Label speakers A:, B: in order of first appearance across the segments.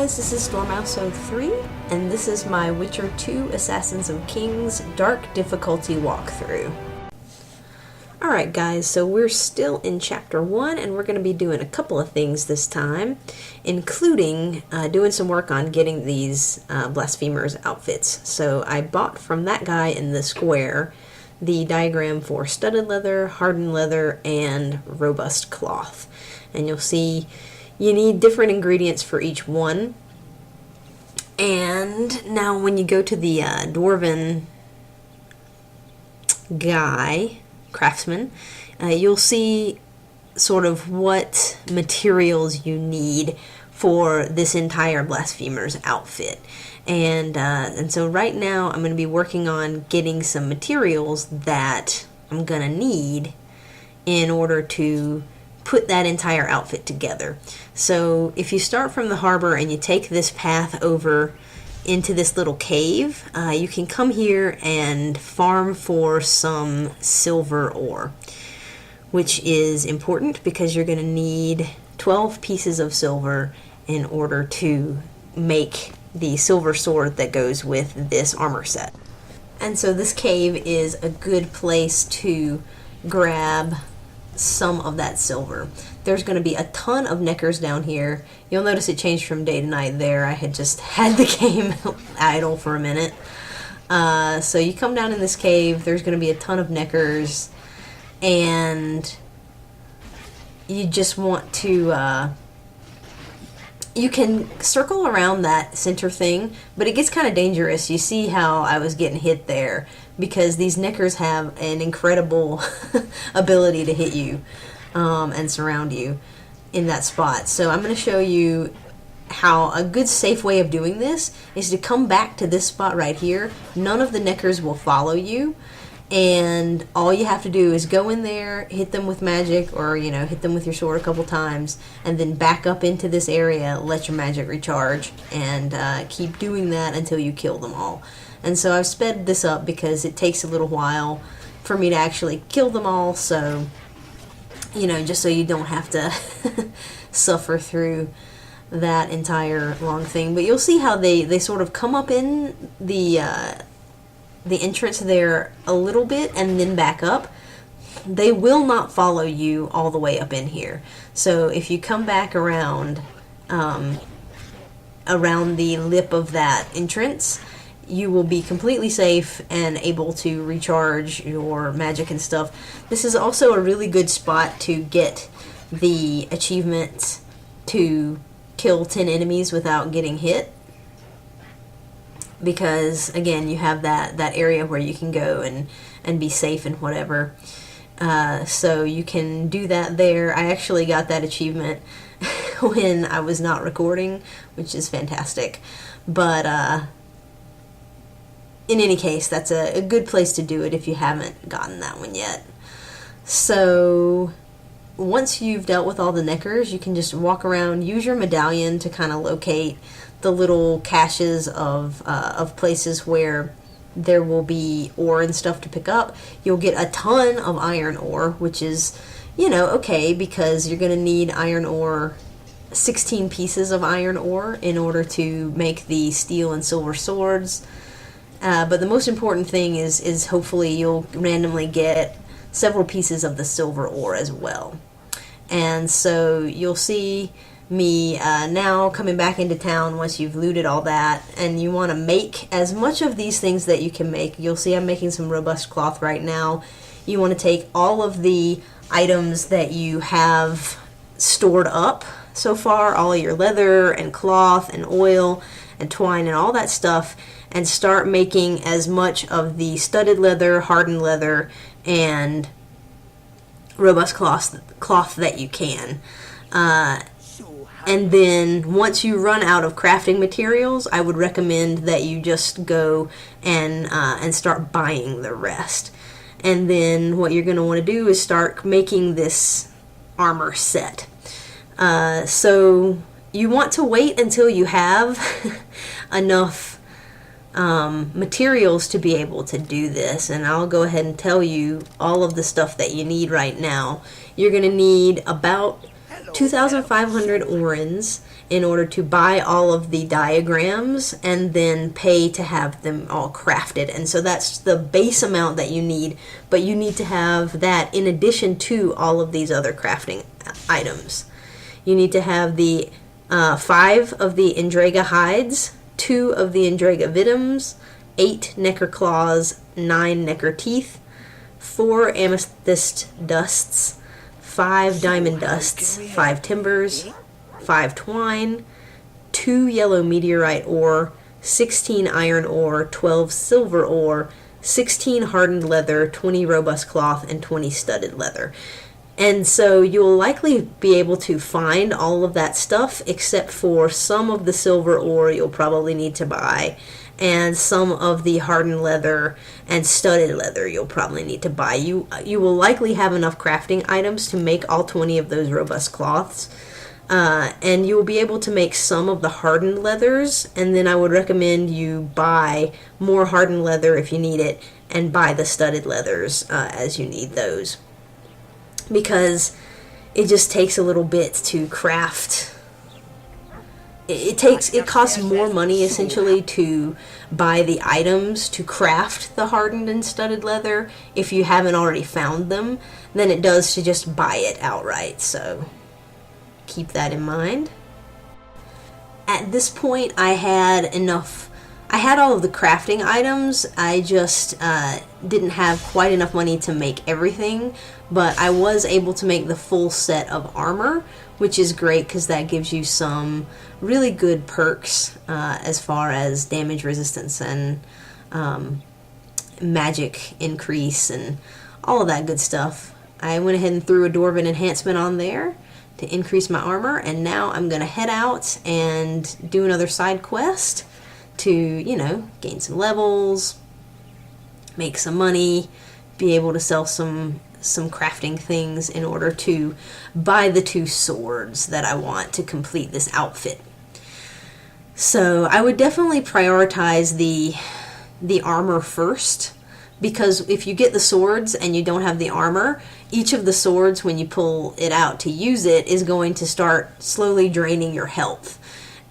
A: guys, this is Stormouse03, and this is my Witcher 2 Assassins of Kings Dark Difficulty walkthrough. Alright guys, so we're still in Chapter 1, and we're going to be doing a couple of things this time, including doing some work on getting these Blasphemers outfits. So I bought from that guy in the square the diagram for studded leather, hardened leather, and robust cloth. And you'll see you need different ingredients for each one. And now when you go to the Dwarven guy, craftsman, you'll see sort of what materials you need for this entire Blasphemer's outfit. And so right now I'm going to be working on getting some materials that I'm going to need in order to put that entire outfit together. So if you start from the harbor and you take this path over into this little cave, you can come here and farm for some silver ore, which is important because you're going to need 12 pieces of silver in order to make the silver sword that goes with this armor set. And so this cave is a good place to grab some of that silver. There's going to be a ton of neckers down here. You'll notice it changed from day to night there. I had just had the game idle for a minute. So you come down in this cave, there's going to be a ton of neckers, and you just want to you can circle around that center thing, but it gets kind of dangerous. You see how I was getting hit there, because these neckers have an incredible ability to hit you and surround you in that spot. So I'm going to show you how a good safe way of doing this is to come back to this spot right here. None of the neckers will follow you, and all you have to do is go in there, hit them with magic, or hit them with your sword a couple times, and then back up into this area, let your magic recharge, and keep doing that until you kill them all. And so I've sped this up because it takes a little while for me to actually kill them all, so just so you don't have to suffer through that entire long thing. But you'll see how they sort of come up in the entrance there a little bit and then back up. They will not follow you all the way up in here. So if you come back around around the lip of that entrance, you will be completely safe and able to recharge your magic and stuff. This is also a really good spot to get the achievement to kill 10 enemies without getting hit, because again you have that area where you can go and be safe and whatever. So you can do that there. I actually got that achievement when I was not recording, which is fantastic. But in any case, that's a good place to do it if you haven't gotten that one yet. So once you've dealt with all the neckers, you can just walk around, use your medallion to kind of locate the little caches of places where there will be ore and stuff to pick up. You'll get a ton of iron ore, which is, okay, because you're going to need iron ore, 16 pieces of iron ore in order to make the steel and silver swords. But the most important thing is hopefully you'll randomly get several pieces of the silver ore as well. And so you'll see me now coming back into town once you've looted all that, and you want to make as much of these things that you can make. You'll see I'm making some robust cloth right now. You want to take all of the items that you have stored up so far, all of your leather and cloth and oil and twine and all that stuff, and start making as much of the studded leather, hardened leather, and robust cloth that you can. And then once you run out of crafting materials, I would recommend that you just go and start buying the rest. And then what you're going to want to do is start making this armor set. So you want to wait until you have enough materials to be able to do this, and I'll go ahead and tell you all of the stuff that you need right now. You're going to need about 2,500 orens in order to buy all of the diagrams and then pay to have them all crafted. And so that's the base amount that you need, but you need to have that in addition to all of these other crafting items. You need to have the 5 of the Endrega hides, 2 of the Endrega vitums, 8 necker claws, 9 necker teeth, 4 amethyst dusts, 5 diamond dusts, 5 timbers, 5 twine, 2 yellow meteorite ore, 16 iron ore, 12 silver ore, 16 hardened leather, 20 robust cloth, and 20 studded leather. And so you'll likely be able to find all of that stuff, except for some of the silver ore you'll probably need to buy, and some of the hardened leather and studded leather you'll probably need to buy. You will likely have enough crafting items to make all 20 of those robust cloths, and you will be able to make some of the hardened leathers, and then I would recommend you buy more hardened leather if you need it, and buy the studded leathers as you need those, because it just takes a little bit to craft. It costs more money essentially to buy the items to craft the hardened and studded leather if you haven't already found them than it does to just buy it outright. So keep that in mind. At this point I had all of the crafting items. I just didn't have quite enough money to make everything, but I was able to make the full set of armor, which is great because that gives you some really good perks as far as damage resistance and magic increase and all of that good stuff. I went ahead and threw a Dwarven enhancement on there to increase my armor, and now I'm going to head out and do another side quest to, gain some levels, make some money, be able to sell some crafting things in order to buy the 2 swords that I want to complete this outfit. So I would definitely prioritize the armor first, because if you get the swords and you don't have the armor, each of the swords, when you pull it out to use it, is going to start slowly draining your health.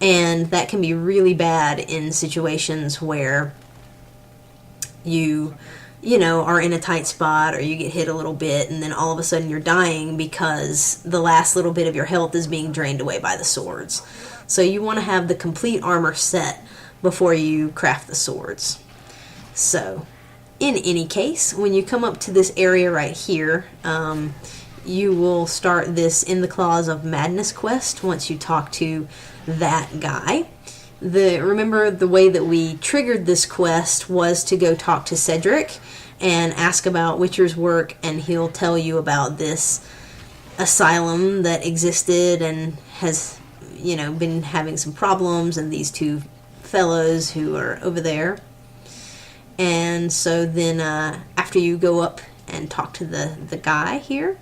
A: And that can be really bad in situations where you are in a tight spot, or you get hit a little bit and then all of a sudden you're dying because the last little bit of your health is being drained away by the swords. So you want to have the complete armor set before you craft the swords. So in any case, when you come up to this area right here, you will start this In the Claws of Madness quest once you talk to that guy. Remember, the way that we triggered this quest was to go talk to Cedric and ask about Witcher's work, and he'll tell you about this asylum that existed and has, been having some problems, and these 2 fellows who are over there. And so then after you go up and talk to the guy here,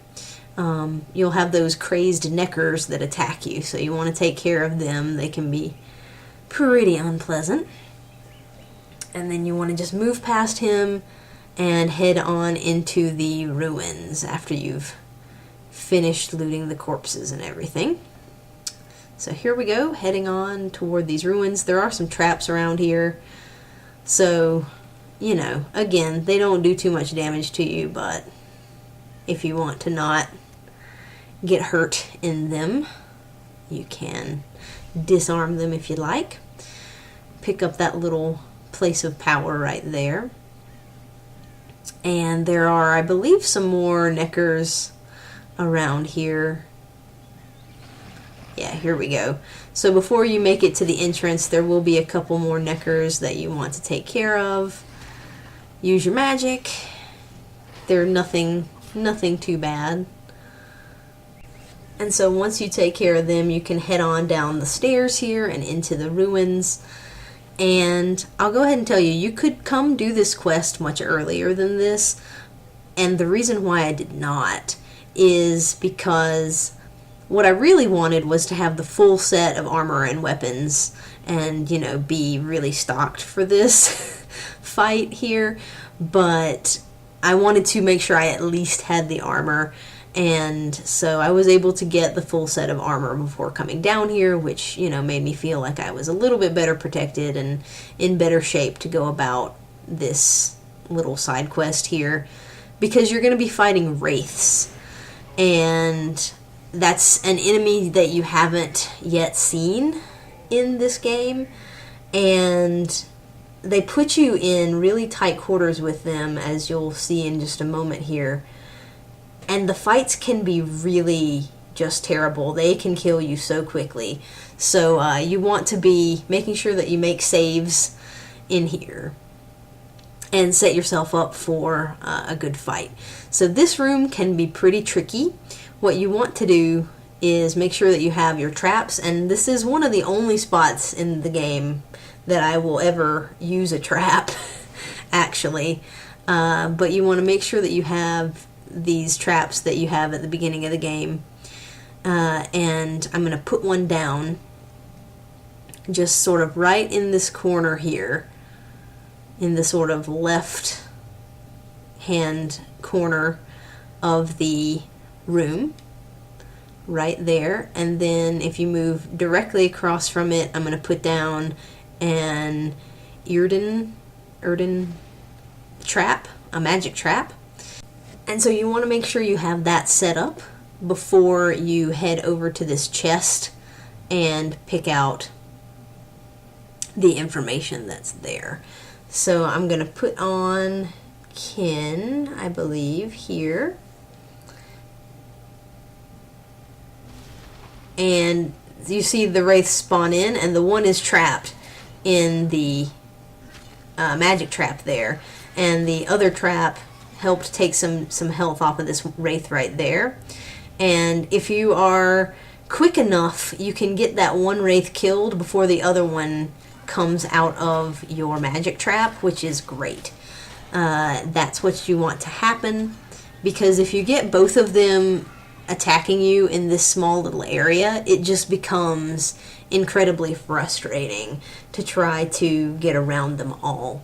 A: you'll have those crazed neckers that attack you, so you want to take care of them. They can be pretty unpleasant. And then you want to just move past him and head on into the ruins after you've finished looting the corpses and everything. So here we go, heading on toward these ruins. There are some traps around here, so again, they don't do too much damage to you, but if you want to not get hurt in them, you can disarm them if you like. Pick up that little place of power right there. And there are, I believe, some more neckers around here. Yeah, here we go. So before you make it to the entrance, there will be a couple more neckers that you want to take care of. Use your magic. They're nothing too bad. And so once you take care of them, you can head on down the stairs here and into the ruins. And I'll go ahead and tell you, you could come do this quest much earlier than this. And the reason why I did not is because what I really wanted was to have the full set of armor and weapons and, be really stocked for this fight here. But I wanted to make sure I at least had the armor And so I was able to get the full set of armor before coming down here, which, you know, made me feel like I was a little bit better protected and in better shape to go about this little side quest here, because you're going to be fighting wraiths, and that's an enemy that you haven't yet seen in this game, and they put you in really tight quarters with them, as you'll see in just a moment here. And the fights can be really just terrible. They can kill you so quickly. So you want to be making sure that you make saves in here and set yourself up for a good fight. So this room can be pretty tricky. What you want to do is make sure that you have your traps, and this is one of the only spots in the game that I will ever use a trap, actually. But you want to make sure that you have these traps that you have at the beginning of the game. And I'm going to put one down just sort of right in this corner here, in the sort of left hand corner of the room, right there. And then if you move directly across from it, I'm going to put down an Erden trap, a magic trap. And so you want to make sure you have that set up before you head over to this chest and pick out the information that's there. So I'm going to put on Kin, I believe, here. And you see the wraiths spawn in, and the one is trapped in the magic trap there. And the other trap helped take some health off of this wraith right there. And if you are quick enough, you can get that one wraith killed before the other one comes out of your magic trap, which is great. That's what you want to happen, because if you get both of them attacking you in this small little area, it just becomes incredibly frustrating to try to get around them all,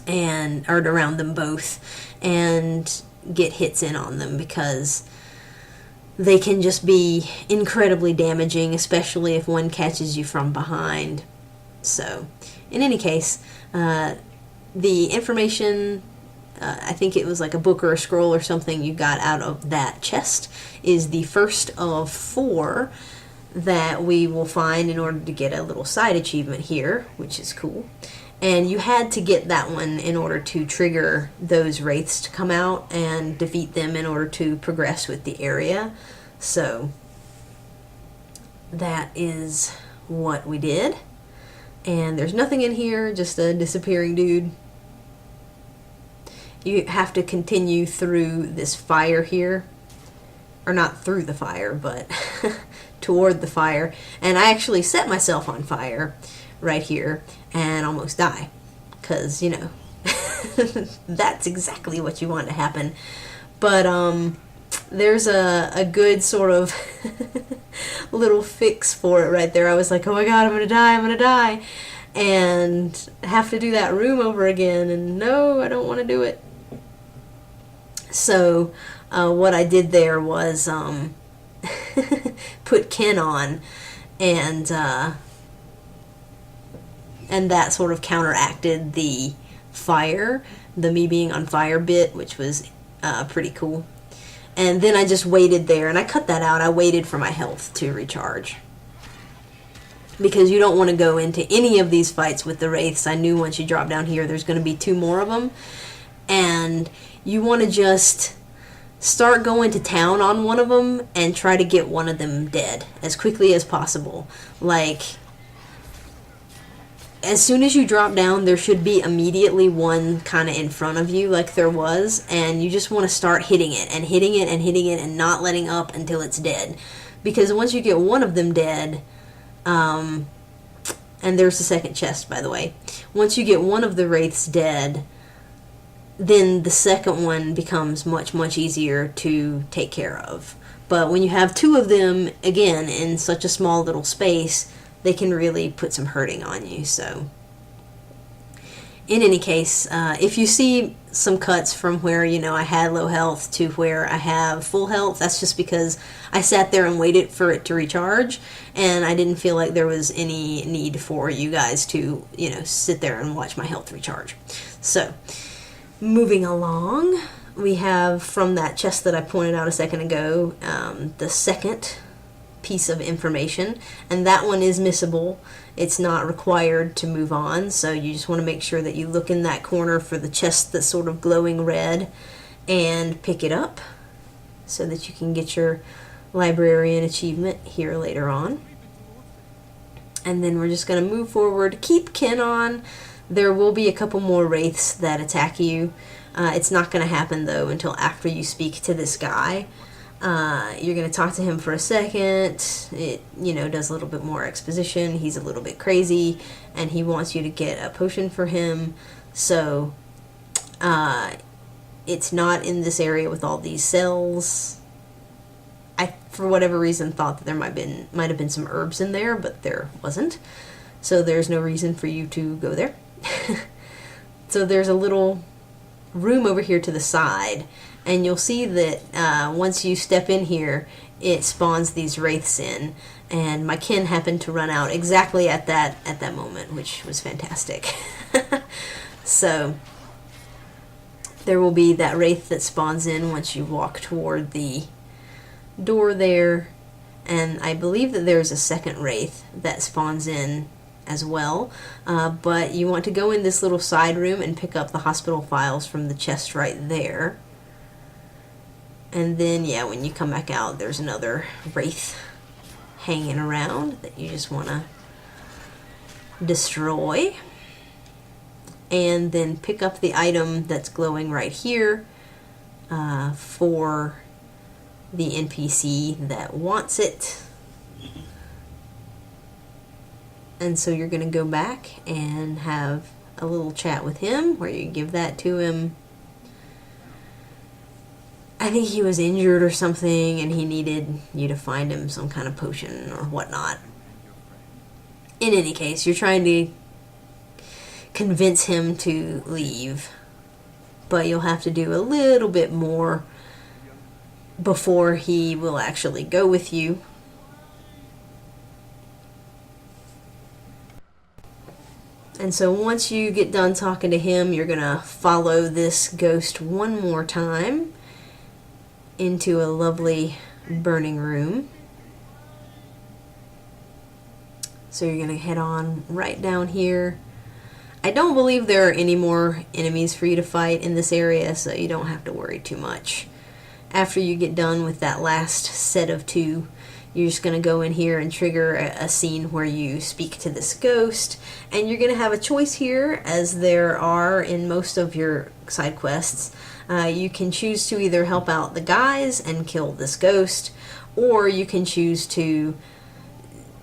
A: or around them both, and get hits in on them, because they can just be incredibly damaging, especially if one catches you from behind. So, in any case, the information, I think it was like a book or a scroll or something you got out of that chest, is the first of 4 that we will find in order to get a little side achievement here, which is cool. And you had to get that one in order to trigger those wraiths to come out and defeat them in order to progress with the area. So that is what we did. And there's nothing in here, just a disappearing dude. You have to continue through this fire here. Or not through the fire, but toward the fire. And I actually set myself on fire right here and almost die, because, you know, that's exactly what you want to happen. But there's a good sort of little fix for it right there. I was like, oh my god, I'm gonna die, and have to do that room over again, and no, I don't want to do it. So what I did there was put Ken on, and that sort of counteracted the fire, the me being on fire bit, which was pretty cool. And then I just waited there, and I cut that out. I waited for my health to recharge, because you don't want to go into any of these fights with the wraiths. I knew once you drop down here there's going to be 2 more of them, and you want to just start going to town on one of them and try to get one of them dead as quickly as possible. Like, as soon as you drop down, there should be immediately one kind of in front of you, like there was, and you just want to start hitting it and hitting it and hitting it and not letting up until it's dead. Because once you get one of them dead, and there's the second chest, by the way. Once you get one of the wraiths dead, then the second one becomes much, much easier to take care of. But when you have 2 of them, again, in such a small little space, they can really put some hurting on you. So, in any case, if you see some cuts from where, I had low health to where I have full health. That's just because I sat there and waited for it to recharge, and I didn't feel like there was any need for you guys to, sit there and watch my health recharge. So, moving along, we have from that chest that I pointed out a second ago, the second piece of information, and that one is missable. It's not required to move on, so you just want to make sure that you look in that corner for the chest that's sort of glowing red and pick it up so that you can get your librarian achievement here later on. And then we're just going to move forward. Keep kin on. There will be a couple more wraiths that attack you. It's not going to happen though until after you speak to this guy. You're going to talk to him for a second. It, does a little bit more exposition. He's a little bit crazy, and he wants you to get a potion for him. So, it's not in this area with all these cells. I, for whatever reason, thought that there might have been some herbs in there, but there wasn't. So there's no reason for you to go there. So there's a little room over here to the side, and you'll see that once you step in here, it spawns these wraiths in, and my kin happened to run out exactly at that moment, which was fantastic. So there will be that wraith that spawns in once you walk toward the door there, and I believe that there's a second wraith that spawns in as well, but you want to go in this little side room and pick up the hospital files from the chest right there. And then, when you come back out, there's another wraith hanging around that you just want to destroy. And then pick up the item that's glowing right here for the NPC that wants it. And so you're going to go back and have a little chat with him where you give that to him. I think he was injured or something, and he needed you to find him some kind of potion or whatnot. In any case, you're trying to convince him to leave, but you'll have to do a little bit more before he will actually go with you. And so once you get done talking to him, you're going to follow this ghost one more time into a lovely burning room. So you're going to head on right down here. I don't believe there are any more enemies for you to fight in this area, so you don't have to worry too much. After you get done with that last set of 2, you're just going to go in here and trigger a scene where you speak to this ghost, and you're going to have a choice here, as there are in most of your side quests. You can choose to either help out the guys and kill this ghost, or you can choose to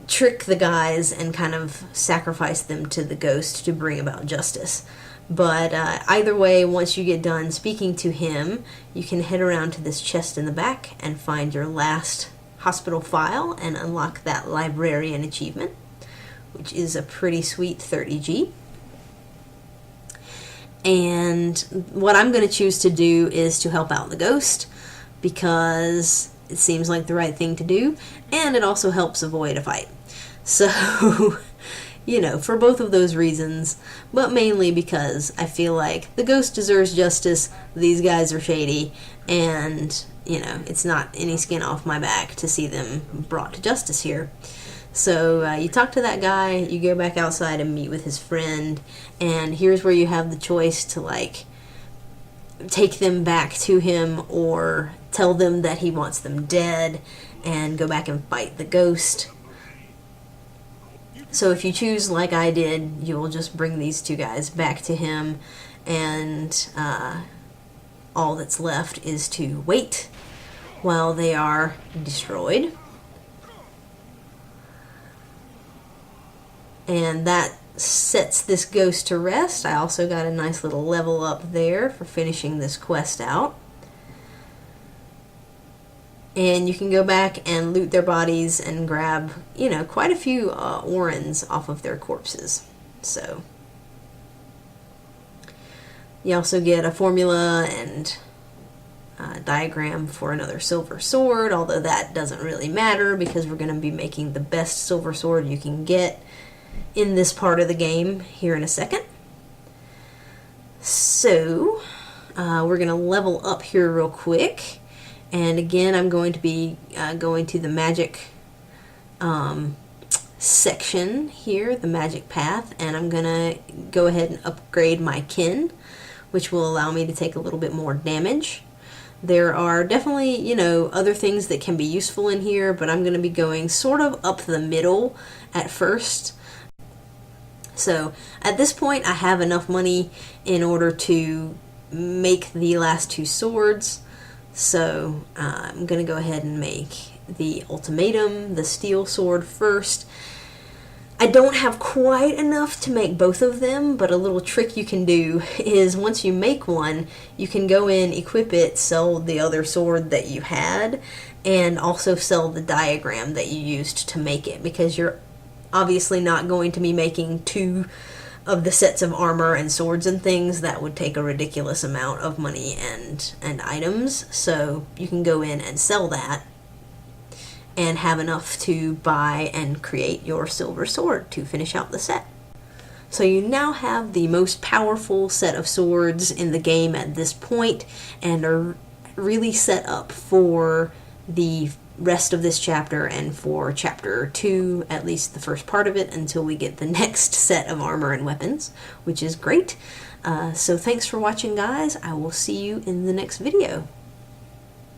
A: trick the guys and kind of sacrifice them to the ghost to bring about justice. But either way, once you get done speaking to him, you can head around to this chest in the back and find your last hospital file and unlock that librarian achievement, which is a pretty sweet 30G. And what I'm going to choose to do is to help out the ghost, because it seems like the right thing to do, and it also helps avoid a fight. So, for both of those reasons, but mainly because I feel like the ghost deserves justice, these guys are shady, and, it's not any skin off my back to see them brought to justice here. So you talk to that guy, you go back outside and meet with his friend, and here's where you have the choice to, take them back to him or tell them that he wants them dead and go back and fight the ghost. So if you choose like I did, you'll just bring these 2 guys back to him, and all that's left is to wait while they are destroyed. And that sets this ghost to rest. I also got a nice little level up there for finishing this quest out. And you can go back and loot their bodies and grab, quite a few orans off of their corpses. So You also get a formula and a diagram for another silver sword, although that doesn't really matter because we're going to be making the best silver sword you can get in this part of the game here in a second. So we're going to level up here real quick, and again I'm going to be going to the magic section here, the magic path, and I'm going to go ahead and upgrade my kin, which will allow me to take a little bit more damage. There are definitely, you know, other things that can be useful in here, but I'm going to be going sort of up the middle at first. So at this point I have enough money in order to make the last two swords, so I'm going to go ahead and make the ultimatum, the steel sword, first. I don't have quite enough to make both of them, but a little trick you can do is once you make one, you can go in, equip it, sell the other sword that you had, and also sell the diagram that you used to make it, because you're obviously not going to be making two of the sets of armor and swords and things. That would take a ridiculous amount of money and items, so you can go in and sell that and have enough to buy and create your silver sword to finish out the set. So you now have the most powerful set of swords in the game at this point, and are really set up for the rest of this chapter and for chapter 2, at least the first part of it, until we get the next set of armor and weapons, which is great. So thanks for watching, guys. I will see you in the next video.